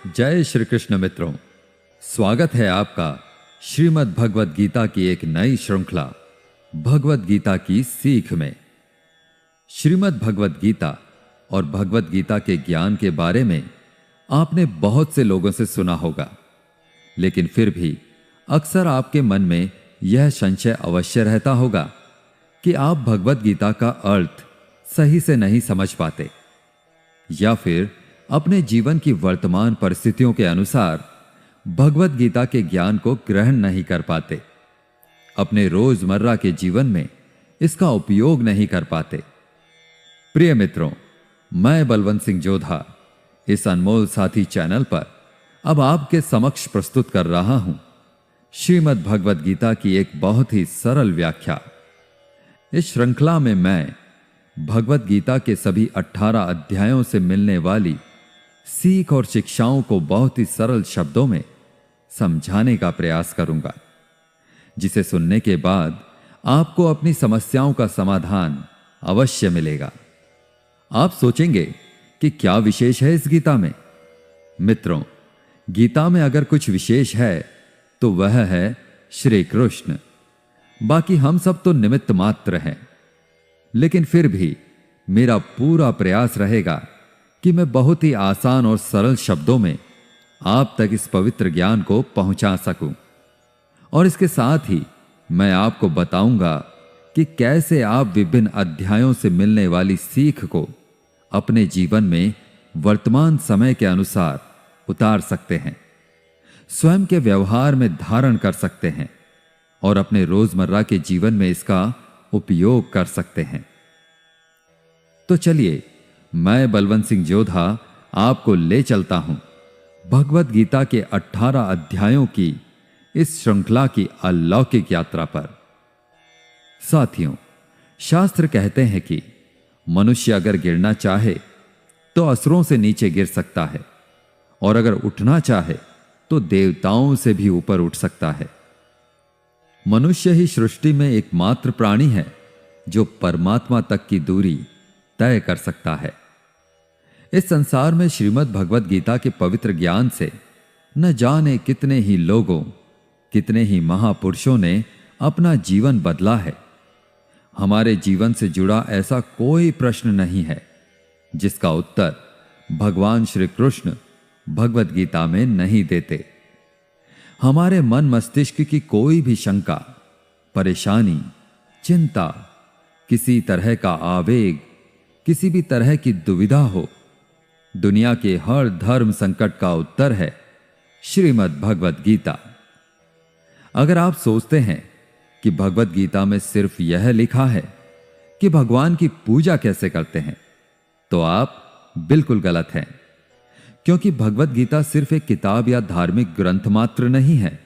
जय श्री कृष्ण मित्रों, स्वागत है आपका श्रीमद् भगवद गीता की एक नई श्रृंखला भगवद गीता की सीख में। श्रीमद् भगवद गीता और भगवद गीता के ज्ञान के बारे में आपने बहुत से लोगों से सुना होगा, लेकिन फिर भी अक्सर आपके मन में यह संशय अवश्य रहता होगा कि आप भगवद गीता का अर्थ सही से नहीं समझ पाते या फिर अपने जीवन की वर्तमान परिस्थितियों के अनुसार भगवद गीता के ज्ञान को ग्रहण नहीं कर पाते, अपने रोजमर्रा के जीवन में इसका उपयोग नहीं कर पाते। प्रिय मित्रों, मैं बलवंत सिंह जोधा इस अनमोल साथी चैनल पर अब आपके समक्ष प्रस्तुत कर रहा हूं श्रीमद् भगवद गीता की एक बहुत ही सरल व्याख्या। इस श्रृंखला में मैं भगवद गीता के सभी 18 अध्यायों से मिलने वाली सीख और शिक्षाओं को बहुत ही सरल शब्दों में समझाने का प्रयास करूंगा, जिसे सुनने के बाद आपको अपनी समस्याओं का समाधान अवश्य मिलेगा। आप सोचेंगे कि क्या विशेष है इस गीता में? मित्रों, गीता में अगर कुछ विशेष है तो वह है श्री कृष्ण। बाकी हम सब तो निमित्त मात्र हैं, लेकिन फिर भी मेरा पूरा प्रयास रहेगा कि मैं बहुत ही आसान और सरल शब्दों में आप तक इस पवित्र ज्ञान को पहुंचा सकूं। और इसके साथ ही मैं आपको बताऊंगा कि कैसे आप विभिन्न अध्यायों से मिलने वाली सीख को अपने जीवन में वर्तमान समय के अनुसार उतार सकते हैं, स्वयं के व्यवहार में धारण कर सकते हैं और अपने रोजमर्रा के जीवन में इसका उपयोग कर सकते हैं। तो चलिए, मैं बलवंत सिंह जोधा आपको ले चलता हूं भगवद गीता के 18 अध्यायों की इस श्रृंखला की अलौकिक यात्रा पर। साथियों, शास्त्र कहते हैं कि मनुष्य अगर गिरना चाहे तो असुरों से नीचे गिर सकता है, और अगर उठना चाहे तो देवताओं से भी ऊपर उठ सकता है। मनुष्य ही सृष्टि में एकमात्र प्राणी है जो परमात्मा तक की दूरी तय कर सकता है। इस संसार में श्रीमद् भगवद गीता के पवित्र ज्ञान से न जाने कितने ही लोगों, कितने ही महापुरुषों ने अपना जीवन बदला है। हमारे जीवन से जुड़ा ऐसा कोई प्रश्न नहीं है जिसका उत्तर भगवान श्री कृष्ण भगवद गीता में नहीं देते। हमारे मन मस्तिष्क की कोई भी शंका, परेशानी, चिंता, किसी तरह का आवेग, किसी भी तरह की दुविधा हो, दुनिया के हर धर्म संकट का उत्तर है श्रीमद् भगवद गीता। अगर आप सोचते हैं कि भगवद गीता में सिर्फ यह लिखा है कि भगवान की पूजा कैसे करते हैं, तो आप बिल्कुल गलत हैं, क्योंकि भगवद गीता सिर्फ एक किताब या धार्मिक ग्रंथ मात्र नहीं है,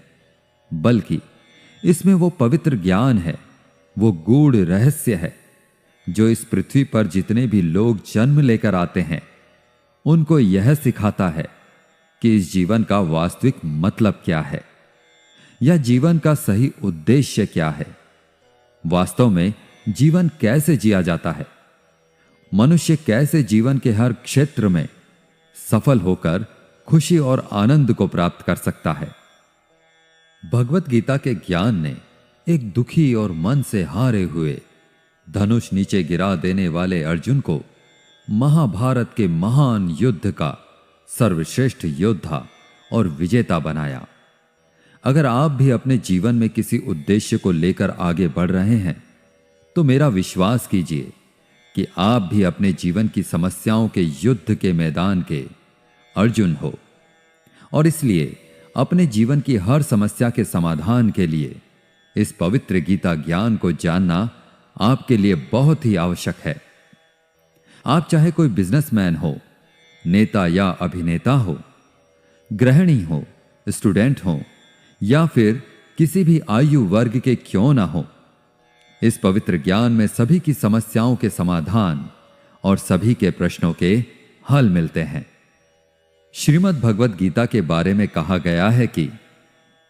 बल्कि इसमें वो पवित्र ज्ञान है, वो गूढ़ रहस्य है जो इस पृथ्वी पर जितने भी लोग जन्म लेकर आते हैं उनको यह सिखाता है कि इस जीवन का वास्तविक मतलब क्या है, या जीवन का सही उद्देश्य क्या है, वास्तव में जीवन कैसे जिया जाता है, मनुष्य कैसे जीवन के हर क्षेत्र में सफल होकर खुशी और आनंद को प्राप्त कर सकता है। भगवद गीता के ज्ञान ने एक दुखी और मन से हारे हुए, धनुष नीचे गिरा देने वाले अर्जुन को महाभारत के महान युद्ध का सर्वश्रेष्ठ योद्धा और विजेता बनाया। अगर आप भी अपने जीवन में किसी उद्देश्य को लेकर आगे बढ़ रहे हैं तो मेरा विश्वास कीजिए कि आप भी अपने जीवन की समस्याओं के युद्ध के मैदान के अर्जुन हो, और इसलिए अपने जीवन की हर समस्या के समाधान के लिए इस पवित्र गीता ज्ञान को जानना आपके लिए बहुत ही आवश्यक है। आप चाहे कोई बिजनेसमैन हो, नेता या अभिनेता हो, गृहिणी हो, स्टूडेंट हो, या फिर किसी भी आयु वर्ग के क्यों ना हो, इस पवित्र ज्ञान में सभी की समस्याओं के समाधान और सभी के प्रश्नों के हल मिलते हैं। श्रीमद् भगवद गीता के बारे में कहा गया है कि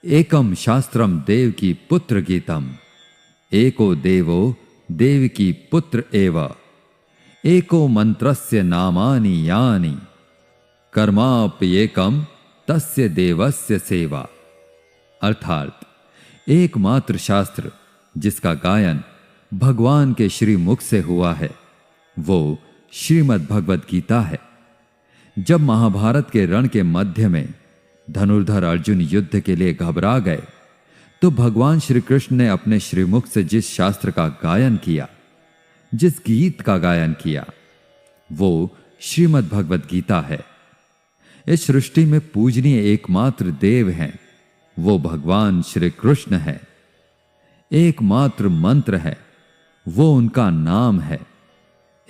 एकम शास्त्रम देव की पुत्र गीतम, एको देवो देव की पुत्र एव, एको मंत्रस्य नामानि यानि, कर्माप्येकम तस्य देवस्य सेवा। अर्थात एकमात्र शास्त्र जिसका गायन भगवान के श्रीमुख से हुआ है वो श्रीमद् भगवद गीता है। जब महाभारत के रण के मध्य में धनुर्धर अर्जुन युद्ध के लिए घबरा गए तो भगवान श्री कृष्ण ने अपने श्रीमुख से जिस शास्त्र का गायन किया, जिस गीत का गायन किया, वो श्रीमद् भगवद गीता है। इस सृष्टि में पूजनीय एकमात्र देव हैं, वो भगवान श्री कृष्ण है। एकमात्र मंत्र है, वो उनका नाम है।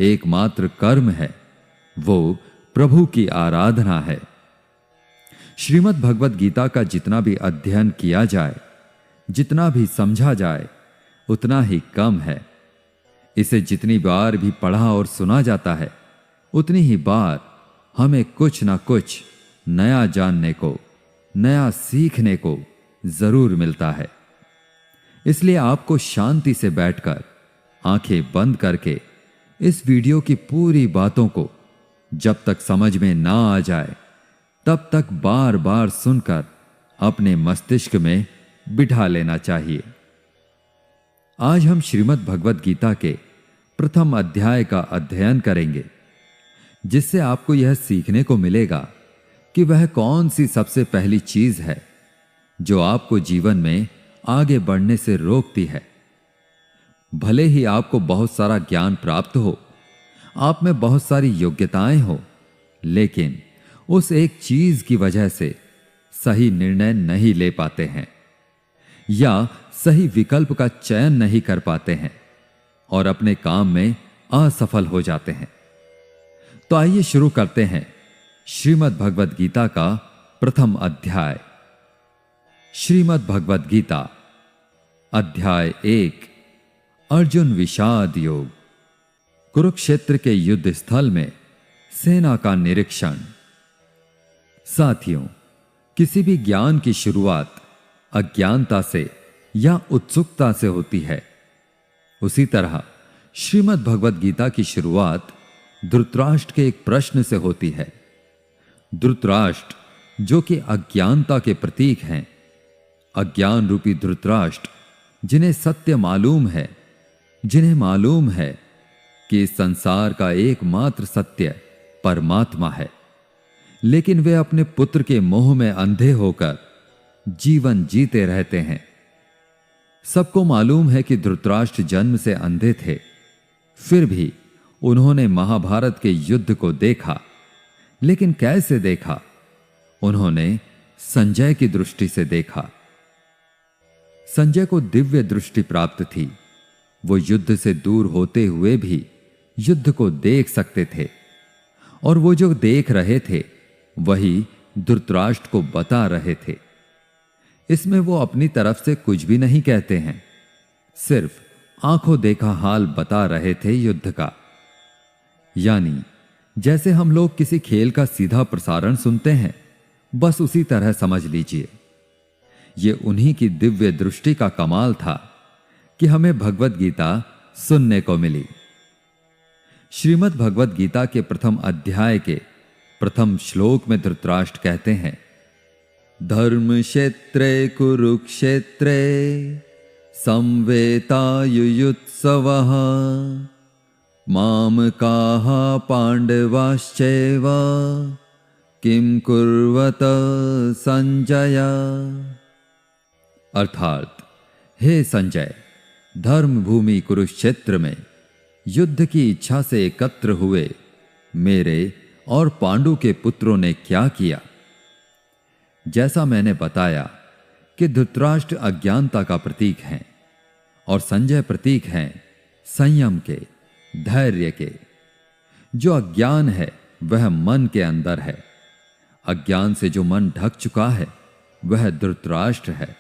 एकमात्र कर्म है, वो प्रभु की आराधना है। श्रीमद् भगवद गीता का जितना भी अध्ययन किया जाए, जितना भी समझा जाए, उतना ही कम है। इसे जितनी बार भी पढ़ा और सुना जाता है, उतनी ही बार हमें कुछ ना कुछ नया जानने को, नया सीखने को जरूर मिलता है। इसलिए आपको शांति से बैठकर आंखें बंद करके इस वीडियो की पूरी बातों को जब तक समझ में ना आ जाए तब तक बार बार सुनकर अपने मस्तिष्क में बिठा लेना चाहिए। आज हम श्रीमद् भगवद गीता के प्रथम अध्याय का अध्ययन करेंगे, जिससे आपको यह सीखने को मिलेगा कि वह कौन सी सबसे पहली चीज है जो आपको जीवन में आगे बढ़ने से रोकती है। भले ही आपको बहुत सारा ज्ञान प्राप्त हो, आप में बहुत सारी योग्यताएं हो, लेकिन उस एक चीज की वजह से सही निर्णय नहीं ले पाते हैं या सही विकल्प का चयन नहीं कर पाते हैं और अपने काम में असफल हो जाते हैं। तो आइए शुरू करते हैं श्रीमद् भगवद गीता का प्रथम अध्याय। श्रीमद् भगवद गीता अध्याय 1, अर्जुन विषाद योग। कुरुक्षेत्र के युद्ध स्थल में सेना का निरीक्षण। साथियों, किसी भी ज्ञान की शुरुआत अज्ञानता से या उत्सुकता से होती है। उसी तरह श्रीमद् भगवद गीता की शुरुआत धृतराष्ट्र के एक प्रश्न से होती है। धृतराष्ट्र जो कि अज्ञानता के प्रतीक हैं, अज्ञान रूपी धृतराष्ट्र जिन्हें सत्य मालूम है, जिन्हें मालूम है कि इस संसार का एकमात्र सत्य परमात्मा है, लेकिन वे अपने पुत्र के मोह में अंधे होकर जीवन जीते रहते हैं। सबको मालूम है कि धृतराष्ट्र जन्म से अंधे थे, फिर भी उन्होंने महाभारत के युद्ध को देखा। लेकिन कैसे देखा? उन्होंने संजय की दृष्टि से देखा। संजय को दिव्य दृष्टि प्राप्त थी। वो युद्ध से दूर होते हुए भी युद्ध को देख सकते थे, और वो जो देख रहे थे वही धृतराष्ट्र को बता रहे थे। इसमें वो अपनी तरफ से कुछ भी नहीं कहते हैं, सिर्फ आंखों देखा हाल बता रहे थे युद्ध का। यानी जैसे हम लोग किसी खेल का सीधा प्रसारण सुनते हैं, बस उसी तरह समझ लीजिए। ये उन्हीं की दिव्य दृष्टि का कमाल था कि हमें भगवद गीता सुनने को मिली। श्रीमद् भगवद गीता के प्रथम अध्याय के प्रथम श्लोक में धृतराष्ट्र कहते हैं, धर्म क्षेत्रे कुरुक्षेत्रे संवेतायुयुत्सवः मामकाः पांडवाश्चैव किम कुर्वत संजय। अर्थात, हे संजय, धर्म भूमि कुरुक्षेत्र में युद्ध की इच्छा से एकत्र हुए मेरे और पांडु के पुत्रों ने क्या किया। जैसा मैंने बताया कि धृतराष्ट्र अज्ञानता का प्रतीक हैं और संजय प्रतीक हैं संयम के, धैर्य के। जो अज्ञान है वह मन के अंदर है। अज्ञान से जो मन ढक चुका है वह धृतराष्ट्र है,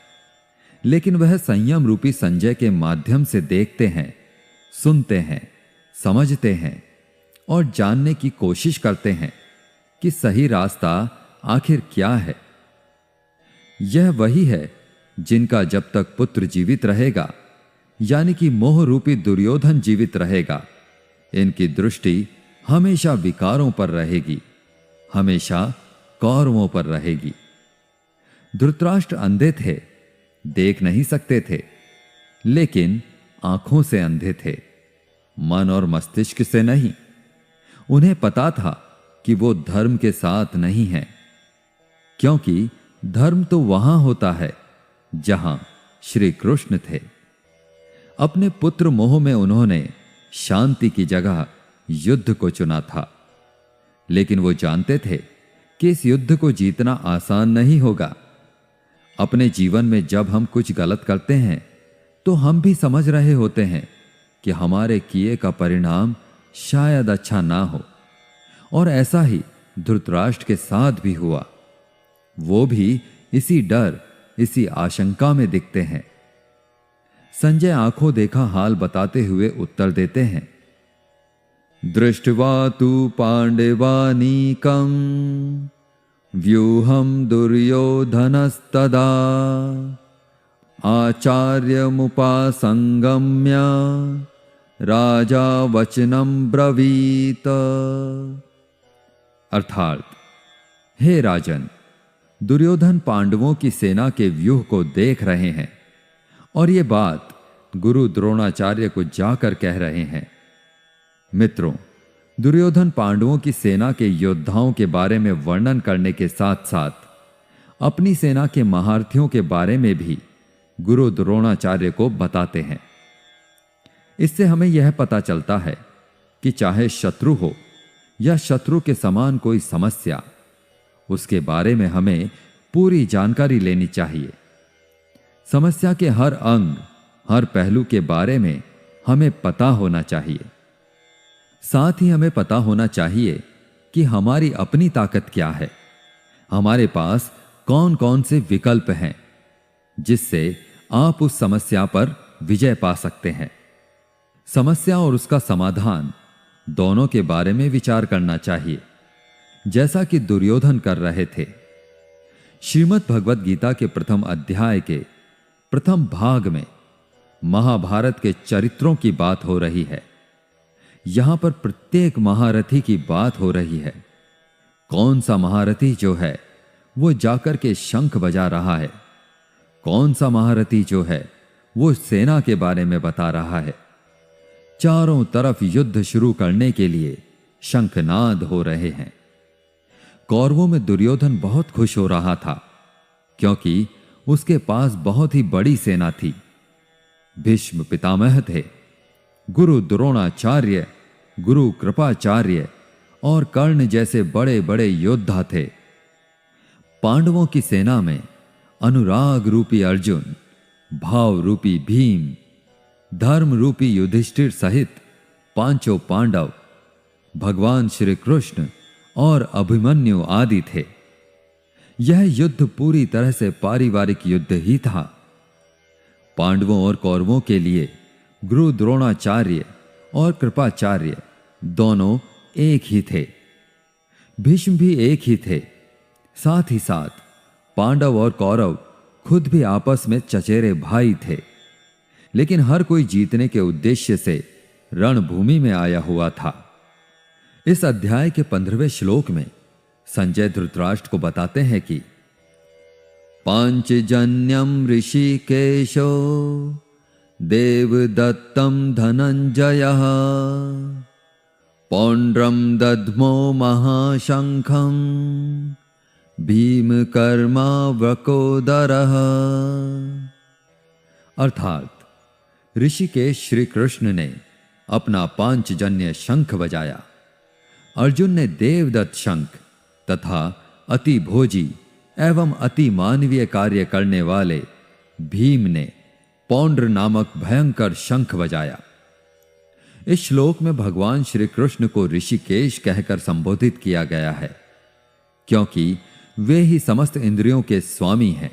लेकिन वह संयम रूपी संजय के माध्यम से देखते हैं, सुनते हैं, समझते हैं और जानने की कोशिश करते हैं कि सही रास्ता आखिर क्या है। यह वही है जिनका जब तक पुत्र जीवित रहेगा, यानी कि मोह रूपी दुर्योधन जीवित रहेगा, इनकी दृष्टि हमेशा विकारों पर रहेगी, हमेशा कौरवों पर रहेगी। धृतराष्ट्र अंधे थे, देख नहीं सकते थे, लेकिन आंखों से अंधे थे, मन और मस्तिष्क से नहीं। उन्हें पता था कि वो धर्म के साथ नहीं है, क्योंकि धर्म तो वहां होता है जहां श्री कृष्ण थे। अपने पुत्र मोह में उन्होंने शांति की जगह युद्ध को चुना था, लेकिन वो जानते थे कि इस युद्ध को जीतना आसान नहीं होगा। अपने जीवन में जब हम कुछ गलत करते हैं तो हम भी समझ रहे होते हैं कि हमारे किए का परिणाम शायद अच्छा ना हो, और ऐसा ही धृतराष्ट्र के साथ भी हुआ। वो भी इसी डर, इसी आशंका में दिखते हैं। संजय आंखों देखा हाल बताते हुए उत्तर देते हैं, दृष्ट्वा तु पांडवानीकं व्यूहं दुर्योधनस्तदा आचार्यमुपासंगम्य राजा वचनं ब्रवीत। अर्थात, हे राजन, दुर्योधन पांडवों की सेना के व्यूह को देख रहे हैं और ये बात गुरु द्रोणाचार्य को जाकर कह रहे हैं। मित्रों, दुर्योधन पांडवों की सेना के योद्धाओं के बारे में वर्णन करने के साथ साथ अपनी सेना के महारथियों के बारे में भी गुरु द्रोणाचार्य को बताते हैं। इससे हमें यह पता चलता है कि चाहे शत्रु हो या शत्रु के समान कोई समस्या, उसके बारे में हमें पूरी जानकारी लेनी चाहिए। समस्या के हर अंग, हर पहलू के बारे में हमें पता होना चाहिए। साथ ही हमें पता होना चाहिए कि हमारी अपनी ताकत क्या है, हमारे पास कौन कौन से विकल्प हैं जिससे आप उस समस्या पर विजय पा सकते हैं। समस्या और उसका समाधान दोनों के बारे में विचार करना चाहिए, जैसा कि दुर्योधन कर रहे थे। श्रीमद् भगवद गीता के प्रथम अध्याय के प्रथम भाग में महाभारत के चरित्रों की बात हो रही है। यहां पर प्रत्येक महारथी की बात हो रही है। कौन सा महारथी जो है वो जाकर के शंख बजा रहा है, कौन सा महारथी जो है वो सेना के बारे में बता रहा है। चारों तरफ युद्ध शुरू करने के लिए शंखनाद हो रहे हैं। कौरवों में दुर्योधन बहुत खुश हो रहा था, क्योंकि उसके पास बहुत ही बड़ी सेना थी। भीष्म पितामह थे, गुरु द्रोणाचार्य, गुरु कृपाचार्य और कर्ण जैसे बड़े बड़े योद्धा थे। पांडवों की सेना में अनुराग रूपी अर्जुन, भाव रूपी भीम, धर्म रूपी युधिष्ठिर सहित पांचों पांडव, भगवान श्री कृष्ण और अभिमन्यु आदि थे। यह युद्ध पूरी तरह से पारिवारिक युद्ध ही था। पांडवों और कौरवों के लिए गुरु द्रोणाचार्य और कृपाचार्य दोनों एक ही थे। भीष्म भी एक ही थे। साथ ही साथ पांडव और कौरव खुद भी आपस में चचेरे भाई थे, लेकिन हर कोई जीतने के उद्देश्य से रणभूमि में आया हुआ था। इस अध्याय के 15वें श्लोक में संजय धृतराष्ट्र को बताते हैं कि पांचजन्यम ऋषिकेशो देवदत्तम धनंजयः पौंड्रम दध्मो महाशंखम भीमकर्मा वृकोदरः। अर्थात, ऋषिकेश श्री कृष्ण ने अपना पांचजन्य शंख बजाया, अर्जुन ने देवदत्त शंख तथा अति भोजी एवं अति मानवीय कार्य करने वाले भीम ने पौंड्र नामक भयंकर शंख बजाया। इस श्लोक में भगवान श्री कृष्ण को ऋषिकेश कहकर संबोधित किया गया है, क्योंकि वे ही समस्त इंद्रियों के स्वामी हैं।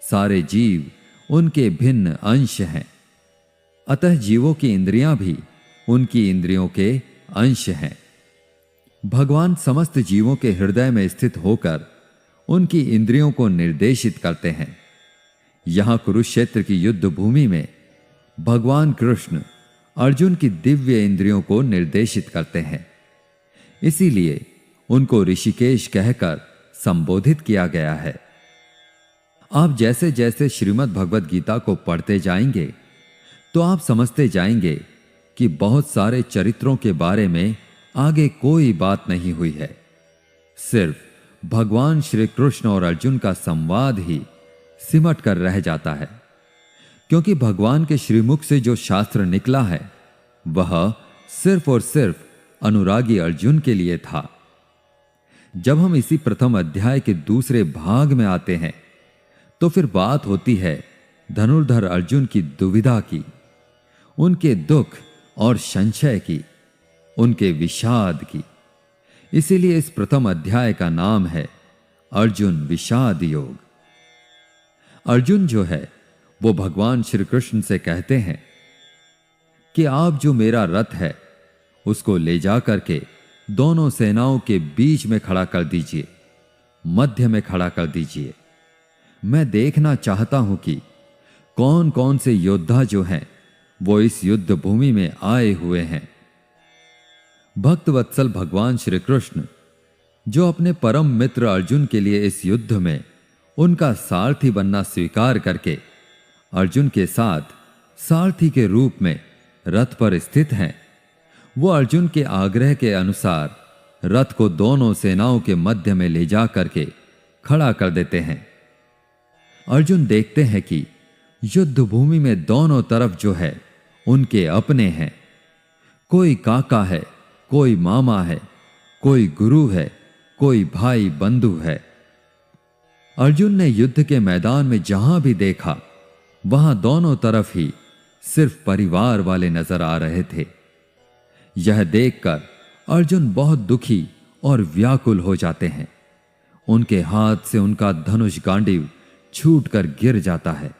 सारे जीव उनके भिन्न अंश हैं, अतः जीवों की इंद्रियां भी उनकी इंद्रियों के अंश हैं। भगवान समस्त जीवों के हृदय में स्थित होकर उनकी इंद्रियों को निर्देशित करते हैं। यहां कुरुक्षेत्र की युद्ध भूमि में भगवान कृष्ण अर्जुन की दिव्य इंद्रियों को निर्देशित करते हैं, इसीलिए उनको ऋषिकेश कहकर संबोधित किया गया है। आप जैसे जैसे श्रीमद् भगवद गीता को पढ़ते जाएंगे तो आप समझते जाएंगे कि बहुत सारे चरित्रों के बारे में आगे कोई बात नहीं हुई है। सिर्फ भगवान श्री कृष्ण और अर्जुन का संवाद ही सिमट कर रह जाता है, क्योंकि भगवान के श्रीमुख से जो शास्त्र निकला है वह सिर्फ और सिर्फ अनुरागी अर्जुन के लिए था। जब हम इसी प्रथम अध्याय के दूसरे भाग में आते हैं तो फिर बात होती है धनुर्धर अर्जुन की दुविधा की, उनके दुख और संशय की, उनके विषाद की। इसीलिए इस प्रथम अध्याय का नाम है अर्जुन विषाद योग। अर्जुन जो है वो भगवान श्री कृष्ण से कहते हैं कि आप जो मेरा रथ है उसको ले जा करके दोनों सेनाओं के बीच में खड़ा कर दीजिए, मध्य में खड़ा कर दीजिए। मैं देखना चाहता हूं कि कौन कौन से योद्धा जो हैं वो इस युद्ध भूमि में आए हुए हैं। भक्त वत्सल भगवान श्री कृष्ण जो अपने परम मित्र अर्जुन के लिए इस युद्ध में उनका सारथी बनना स्वीकार करके अर्जुन के साथ सारथी के रूप में रथ पर स्थित हैं, वो अर्जुन के आग्रह के अनुसार रथ को दोनों सेनाओं के मध्य में ले जा करके खड़ा कर देते हैं। अर्जुन देखते हैं कि युद्ध भूमि में दोनों तरफ जो है उनके अपने हैं। कोई काका है, कोई मामा है, कोई गुरु है, कोई भाई बंधु है। अर्जुन ने युद्ध के मैदान में जहां भी देखा वहां दोनों तरफ ही सिर्फ परिवार वाले नजर आ रहे थे। यह देखकर अर्जुन बहुत दुखी और व्याकुल हो जाते हैं। उनके हाथ से उनका धनुष गांडीव छूटकर गिर जाता है।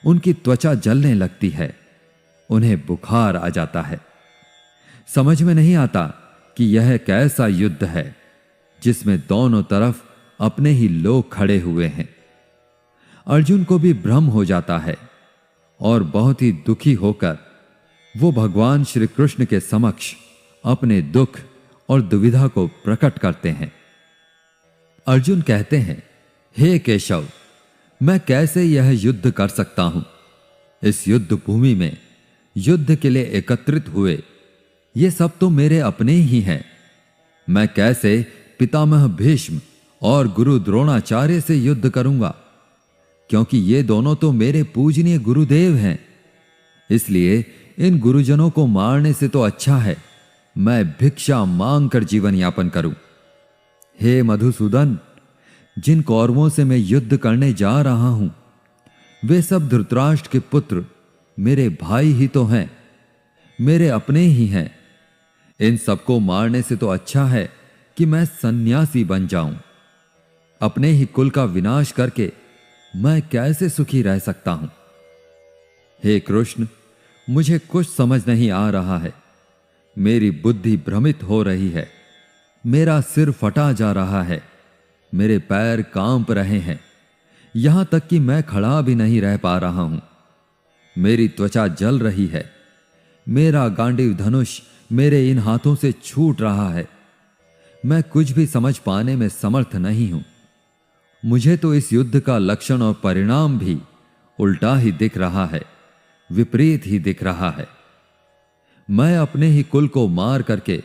उनकी त्वचा जलने लगती है, उन्हें बुखार आ जाता है। समझ में नहीं आता कि यह कैसा युद्ध है जिसमें दोनों तरफ अपने ही लोग खड़े हुए हैं। अर्जुन को भी भ्रम हो जाता है और बहुत ही दुखी होकर वो भगवान श्री कृष्ण के समक्ष अपने दुख और दुविधा को प्रकट करते हैं। अर्जुन कहते हैं, हे केशव, मैं कैसे यह युद्ध कर सकता हूं? इस युद्ध भूमि में युद्ध के लिए एकत्रित हुए ये सब तो मेरे अपने ही हैं। मैं कैसे पितामह भीष्म और गुरु द्रोणाचार्य से युद्ध करूंगा, क्योंकि ये दोनों तो मेरे पूजनीय गुरुदेव हैं। इसलिए इन गुरुजनों को मारने से तो अच्छा है मैं भिक्षा मांगकर जीवन यापन करूं। हे मधुसूदन, जिन कौरवों से मैं युद्ध करने जा रहा हूं वे सब धृतराष्ट्र के पुत्र मेरे भाई ही तो हैं, मेरे अपने ही हैं। इन सबको मारने से तो अच्छा है कि मैं सन्यासी बन जाऊं। अपने ही कुल का विनाश करके मैं कैसे सुखी रह सकता हूं? हे कृष्ण, मुझे कुछ समझ नहीं आ रहा है। मेरी बुद्धि भ्रमित हो रही है, मेरा सिर फटा जा रहा है, मेरे पैर कांप रहे हैं, यहां तक कि मैं खड़ा भी नहीं रह पा रहा हूं। मेरी त्वचा जल रही है, मेरा गांडीव धनुष मेरे इन हाथों से छूट रहा है। मैं कुछ भी समझ पाने में समर्थ नहीं हूं। मुझे तो इस युद्ध का लक्षण और परिणाम भी उल्टा ही दिख रहा है, विपरीत ही दिख रहा है। मैं अपने ही कुल को मार करके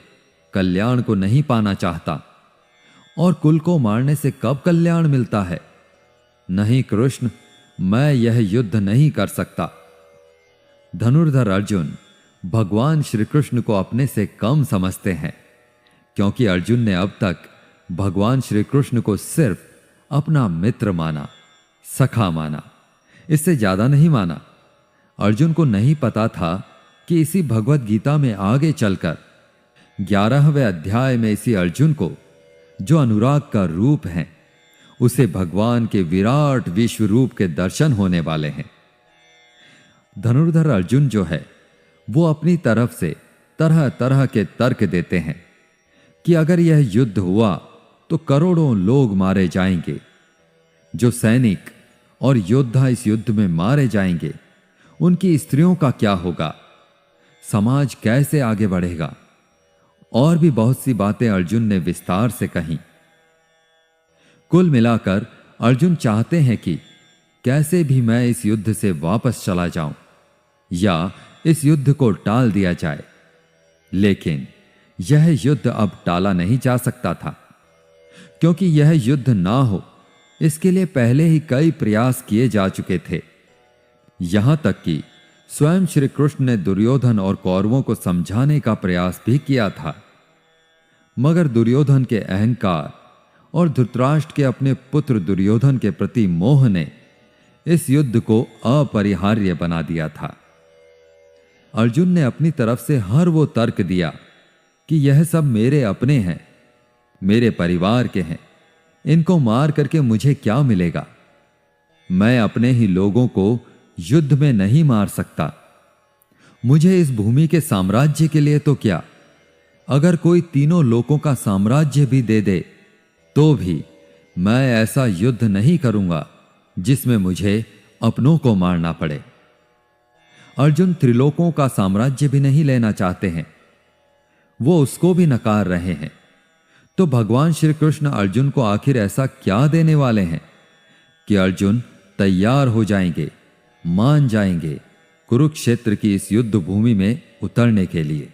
कल्याण को नहीं पाना चाहता, और कुल को मारने से कब कल्याण मिलता है? नहीं कृष्ण, मैं यह युद्ध नहीं कर सकता। धनुर्धर अर्जुन भगवान श्री कृष्ण को अपने से कम समझते हैं, क्योंकि अर्जुन ने अब तक भगवान श्री कृष्ण को सिर्फ अपना मित्र माना, सखा माना, इससे ज्यादा नहीं माना। अर्जुन को नहीं पता था कि इसी भगवत गीता में आगे चलकर 11वें अध्याय में इसी अर्जुन को, जो अनुराग का रूप है, उसे भगवान के विराट विश्व रूप के दर्शन होने वाले हैं। धनुर्धर अर्जुन जो है वो अपनी तरफ से तरह तरह के तर्क देते हैं कि अगर यह युद्ध हुआ तो करोड़ों लोग मारे जाएंगे। जो सैनिक और योद्धा इस युद्ध में मारे जाएंगे उनकी स्त्रियों का क्या होगा? समाज कैसे आगे बढ़ेगा? और भी बहुत सी बातें अर्जुन ने विस्तार से कही। कुल मिलाकर अर्जुन चाहते हैं कि कैसे भी मैं इस युद्ध से वापस चला जाऊं या इस युद्ध को टाल दिया जाए, लेकिन यह युद्ध अब टाला नहीं जा सकता था, क्योंकि यह युद्ध ना हो इसके लिए पहले ही कई प्रयास किए जा चुके थे। यहां तक कि स्वयं श्री कृष्ण ने दुर्योधन और कौरवों को समझाने का प्रयास भी किया था, मगर दुर्योधन के अहंकार और धृतराष्ट्र के अपने पुत्र दुर्योधन के प्रति मोह ने इस युद्ध को अपरिहार्य बना दिया था। अर्जुन ने अपनी तरफ से हर वो तर्क दिया कि यह सब मेरे अपने हैं, मेरे परिवार के हैं, इनको मार करके मुझे क्या मिलेगा? मैं अपने ही लोगों को युद्ध में नहीं मार सकता। मुझे इस भूमि के साम्राज्य के लिए तो क्या, अगर कोई तीनों लोगों का साम्राज्य भी दे दे तो भी मैं ऐसा युद्ध नहीं करूंगा जिसमें मुझे अपनों को मारना पड़े। अर्जुन त्रिलोकों का साम्राज्य भी नहीं लेना चाहते हैं, वो उसको भी नकार रहे हैं। तो भगवान श्री कृष्ण अर्जुन को आखिर ऐसा क्या देने वाले हैं कि अर्जुन तैयार हो जाएंगे, मान जाएंगे कुरुक्षेत्र की इस युद्ध भूमि में उतरने के लिए?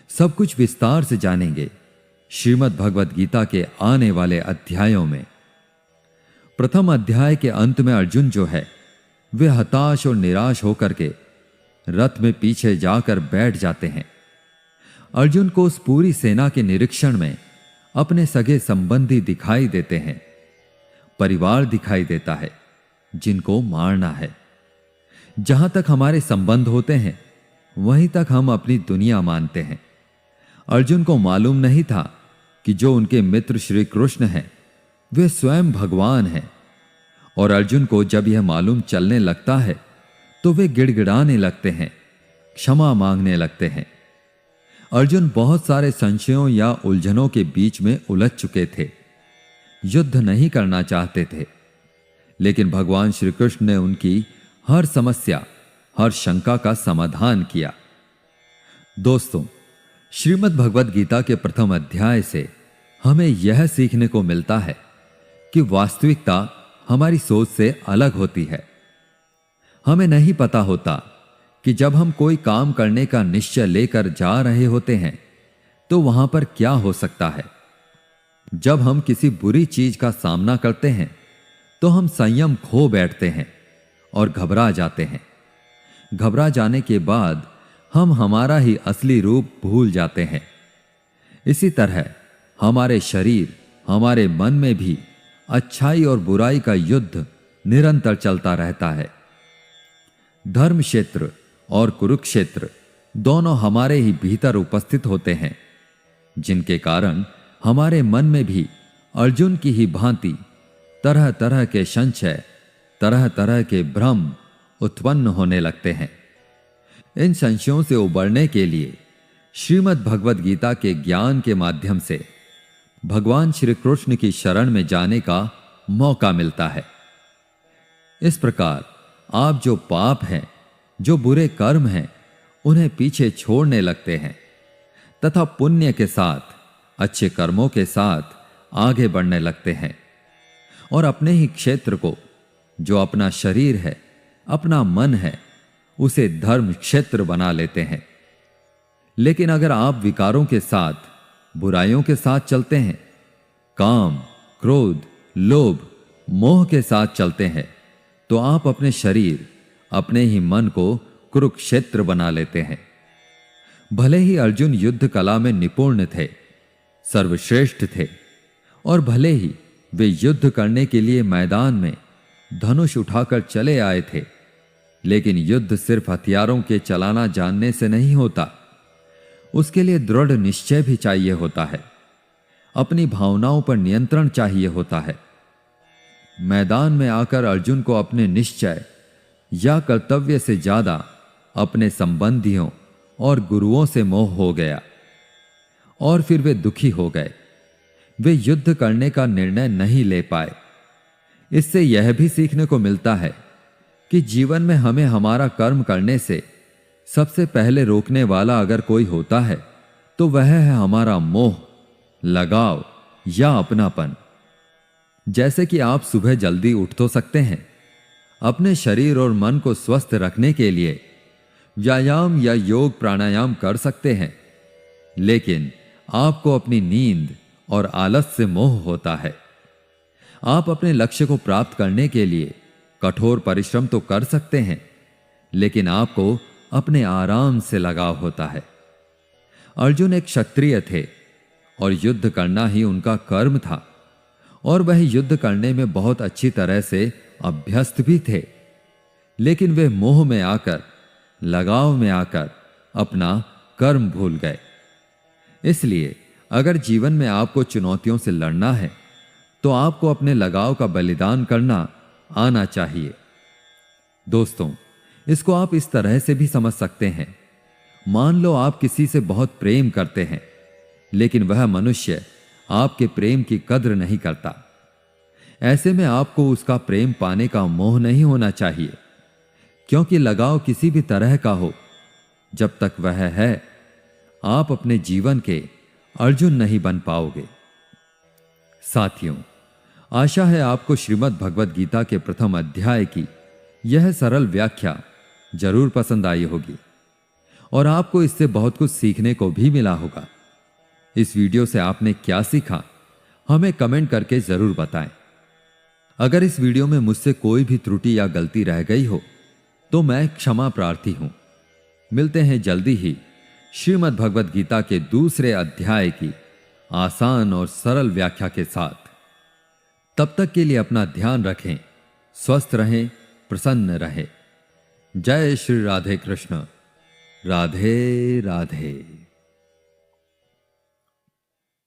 सब कुछ विस्तार से जानेंगे श्रीमद् भगवद गीता के आने वाले अध्यायों में। प्रथम अध्याय के अंत में अर्जुन जो है वे हताश और निराश होकर के रथ में पीछे जाकर बैठ जाते हैं। अर्जुन को उस पूरी सेना के निरीक्षण में अपने सगे संबंधी दिखाई देते हैं, परिवार दिखाई देता है जिनको मारना है। जहां तक हमारे संबंध होते हैं वहीं तक हम अपनी दुनिया मानते हैं। अर्जुन को मालूम नहीं था कि जो उनके मित्र श्री कृष्ण हैं वे स्वयं भगवान हैं, और अर्जुन को जब यह मालूम चलने लगता है तो वे गिड़गिड़ाने लगते हैं, क्षमा मांगने लगते हैं। अर्जुन बहुत सारे संशयों या उलझनों के बीच में उलझ चुके थे, युद्ध नहीं करना चाहते थे, लेकिन भगवान श्री कृष्ण ने उनकी हर समस्या, हर शंका का समाधान किया। दोस्तों, श्रीमद् भगवद गीता के प्रथम अध्याय से हमें यह सीखने को मिलता है कि वास्तविकता हमारी सोच से अलग होती है। हमें नहीं पता होता कि जब हम कोई काम करने का निश्चय लेकर जा रहे होते हैं तो वहां पर क्या हो सकता है। जब हम किसी बुरी चीज का सामना करते हैं तो हम संयम खो बैठते हैं और घबरा जाते हैं। घबरा जाने के बाद हम हमारा ही असली रूप भूल जाते हैं। इसी तरह हमारे शरीर, हमारे मन में भी अच्छाई और बुराई का युद्ध निरंतर चलता रहता है। धर्म क्षेत्र और कुरुक्षेत्र दोनों हमारे ही भीतर उपस्थित होते हैं, जिनके कारण हमारे मन में भी अर्जुन की ही भांति तरह तरह के संशय, तरह तरह के भ्रम उत्पन्न होने लगते हैं। इन संशयों से उबरने के लिए श्रीमद् भगवद गीता के ज्ञान के माध्यम से भगवान श्री कृष्ण की शरण में जाने का मौका मिलता है। इस प्रकार आप जो पाप हैं, जो बुरे कर्म हैं, उन्हें पीछे छोड़ने लगते हैं तथा पुण्य के साथ, अच्छे कर्मों के साथ आगे बढ़ने लगते हैं और अपने ही क्षेत्र को, जो अपना शरीर है, अपना मन है, उसे धर्म क्षेत्र बना लेते हैं। लेकिन अगर आप विकारों के साथ, बुराइयों के साथ चलते हैं, काम, क्रोध, लोभ, मोह के साथ चलते हैं, तो आप अपने शरीर, अपने ही मन को कुरुक्षेत्र बना लेते हैं। भले ही अर्जुन युद्ध कला में निपुण थे, सर्वश्रेष्ठ थे, और भले ही वे युद्ध करने के लिए मैदान में धनुष उठाकर चले आए थे, लेकिन युद्ध सिर्फ हथियारों के चलाना जानने से नहीं होता। उसके लिए दृढ़ निश्चय भी चाहिए होता है, अपनी भावनाओं पर नियंत्रण चाहिए होता है। मैदान में आकर अर्जुन को अपने निश्चय या कर्तव्य से ज्यादा अपने संबंधियों और गुरुओं से मोह हो गया और फिर वे दुखी हो गए। वे युद्ध करने का निर्णय नहीं ले पाए। इससे यह भी सीखने को मिलता है कि जीवन में हमें हमारा कर्म करने से सबसे पहले रोकने वाला अगर कोई होता है तो वह है हमारा मोह, लगाव या अपनापन। जैसे कि आप सुबह जल्दी उठ तो सकते हैं, अपने शरीर और मन को स्वस्थ रखने के लिए व्यायाम या योग प्राणायाम कर सकते हैं, लेकिन आपको अपनी नींद और आलस से मोह होता है। आप अपने लक्ष्य को प्राप्त करने के लिए कठोर परिश्रम तो कर सकते हैं, लेकिन आपको अपने आराम से लगाव होता है। अर्जुन एक क्षत्रिय थे और युद्ध करना ही उनका कर्म था, और वह युद्ध करने में बहुत अच्छी तरह से अभ्यस्त भी थे, लेकिन वे मोह में आकर, लगाव में आकर अपना कर्म भूल गए। इसलिए अगर जीवन में आपको चुनौतियों से लड़ना है तो आपको अपने लगाव का बलिदान करना आना चाहिए। दोस्तों, इसको आप इस तरह से भी समझ सकते हैं। मान लो आप किसी से बहुत प्रेम करते हैं, लेकिन वह मनुष्य आपके प्रेम की कद्र नहीं करता। ऐसे में आपको उसका प्रेम पाने का मोह नहीं होना चाहिए, क्योंकि लगाव किसी भी तरह का हो, जब तक वह है, आप अपने जीवन के अर्जुन नहीं बन पाओगे। साथियों, आशा है आपको श्रीमद् भगवद गीता के प्रथम अध्याय की यह सरल व्याख्या जरूर पसंद आई होगी और आपको इससे बहुत कुछ सीखने को भी मिला होगा। इस वीडियो से आपने क्या सीखा, हमें कमेंट करके जरूर बताएं। अगर इस वीडियो में मुझसे कोई भी त्रुटि या गलती रह गई हो तो मैं क्षमा प्रार्थी हूं। मिलते हैं जल्दी ही श्रीमद् भगवद गीता के दूसरे अध्याय की आसान और सरल व्याख्या के साथ। तब तक के लिए अपना ध्यान रखें, स्वस्थ रहें, प्रसन्न रहें। जय श्री राधे कृष्ण। राधे राधे।